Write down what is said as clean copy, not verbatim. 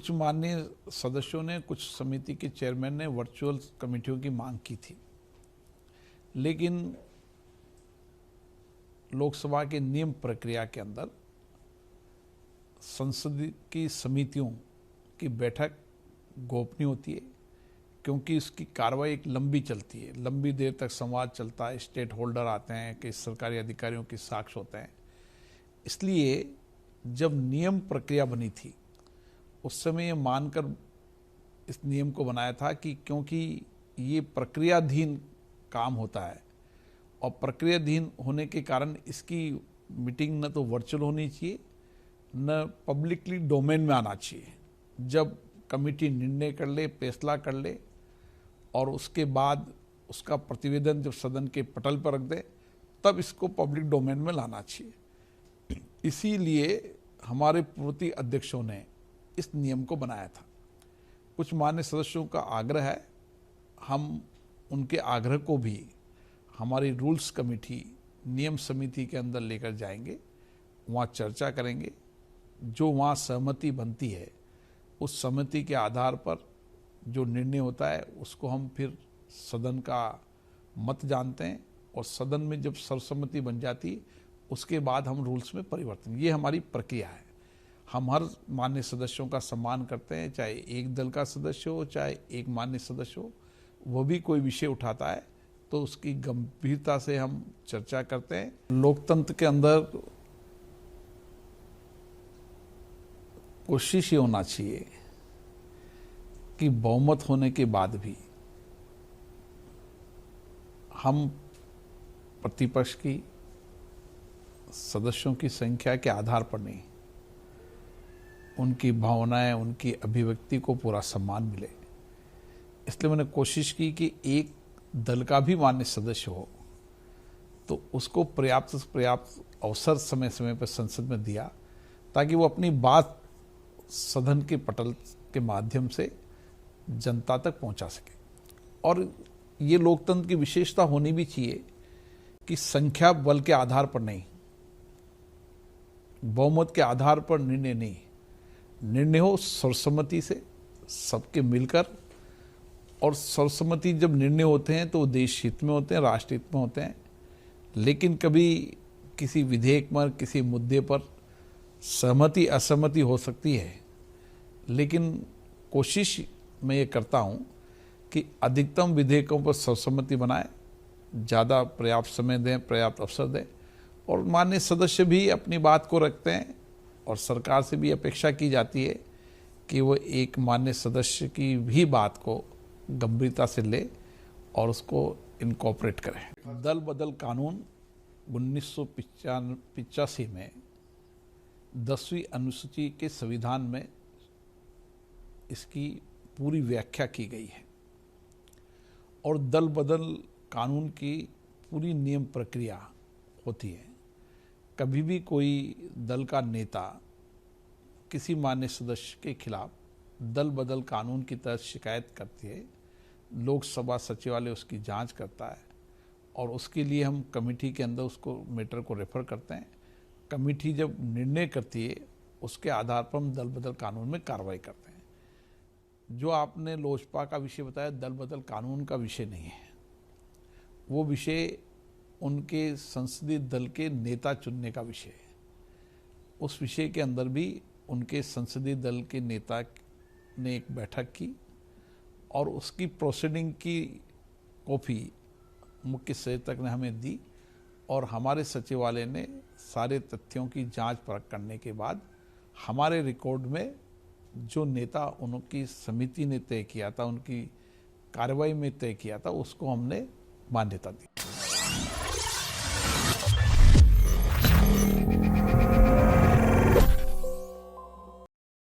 कुछ माननीय सदस्यों ने, कुछ समिति के चेयरमैन ने वर्चुअल कमेटियों की मांग की थी, लेकिन लोकसभा के नियम प्रक्रिया के अंदर संसद की समितियों की बैठक गोपनीय होती है, क्योंकि इसकी कार्रवाई एक लंबी चलती है, लंबी देर तक संवाद चलता है, स्टेट होल्डर आते हैं, कई सरकारी अधिकारियों के साक्ष्य होते हैं। इसलिए जब नियम प्रक्रिया बनी थी उस समय ये मानकर इस नियम को बनाया था कि क्योंकि ये प्रक्रियाधीन काम होता है और प्रक्रियाधीन होने के कारण इसकी मीटिंग न तो वर्चुअल होनी चाहिए न पब्लिकली डोमेन में आना चाहिए। जब कमेटी निर्णय कर ले, फैसला कर ले और उसके बाद उसका प्रतिवेदन जब सदन के पटल पर रख दे, तब इसको पब्लिक डोमेन में लाना चाहिए। इसीलिए हमारे पूर्व अध्यक्षों ने इस नियम को बनाया था। कुछ मान्य सदस्यों का आग्रह है, हम उनके आग्रह को भी हमारी रूल्स कमेटी, नियम समिति के अंदर लेकर जाएंगे, वहाँ चर्चा करेंगे। जो वहाँ सहमति बनती है उस सहमति के आधार पर जो निर्णय होता है उसको हम फिर सदन का मत जानते हैं और सदन में जब सर्वसम्मति बन जाती उसके बाद हम रूल्स में परिवर्तन, ये हमारी प्रक्रिया है। हम हर मान्य सदस्यों का सम्मान करते हैं, चाहे एक दल का सदस्य हो चाहे एक मान्य सदस्य हो। वो भी कोई विषय उठाता है तो उसकी गंभीरता से हम चर्चा करते हैं। लोकतंत्र के अंदर कोशिश ये होना चाहिए कि बहुमत होने के बाद भी हम प्रतिपक्ष की सदस्यों की संख्या के आधार पर नहीं, उनकी भावनाएं, उनकी अभिव्यक्ति को पूरा सम्मान मिले। इसलिए मैंने कोशिश की कि एक दल का भी मान्य सदस्य हो तो उसको पर्याप्त अवसर समय समय पर संसद में दिया, ताकि वो अपनी बात सदन के पटल के माध्यम से जनता तक पहुंचा सके। और ये लोकतंत्र की विशेषता होनी भी चाहिए कि संख्या बल के आधार पर नहीं, बहुमत के आधार पर निर्णय नहीं, निर्णय हो सर्वसम्मति से, सबके मिलकर। और सर्वसम्मति जब निर्णय होते हैं तो वो देश हित में होते हैं, राष्ट्र हित में होते हैं। लेकिन कभी किसी विधेयक पर, किसी मुद्दे पर सहमति असहमति हो सकती है, लेकिन कोशिश मैं ये करता हूँ कि अधिकतम विधेयकों पर सर्वसम्मति बनाए, ज़्यादा पर्याप्त समय दें, पर्याप्त अवसर दें। और माननीय सदस्य भी अपनी बात को रखते हैं और सरकार से भी अपेक्षा की जाती है कि वो एक माननीय सदस्य की भी बात को गंभीरता से ले और उसको इनकॉर्पोरेट करें। दल बदल कानून 1985 में 10वीं अनुसूची के संविधान में इसकी पूरी व्याख्या की गई है और दल बदल कानून की पूरी नियम प्रक्रिया होती है। कभी भी कोई दल का नेता किसी मान्य सदस्य के खिलाफ दल बदल कानून की तहत शिकायत करती है, लोकसभा सचिवालय उसकी जांच करता है और उसके लिए हम कमेटी के अंदर उसको मैटर को रेफर करते हैं। कमेटी जब निर्णय करती है उसके आधार पर हम दल बदल कानून में कार्रवाई करते हैं। जो आपने लोजपा का विषय बताया, दल बदल कानून का विषय नहीं है, वो विषय उनके संसदीय दल के नेता चुनने का विषय है। उस विषय के अंदर भी उनके संसदीय दल के नेता ने एक बैठक की और उसकी प्रोसीडिंग की कॉपी मुख्य सचेतक ने हमें दी और हमारे सचिवालय ने सारे तथ्यों की जांच परख करने के बाद हमारे रिकॉर्ड में जो नेता उनकी समिति ने तय किया था, उनकी कार्रवाई में तय किया था, उसको हमने मान्यता दी।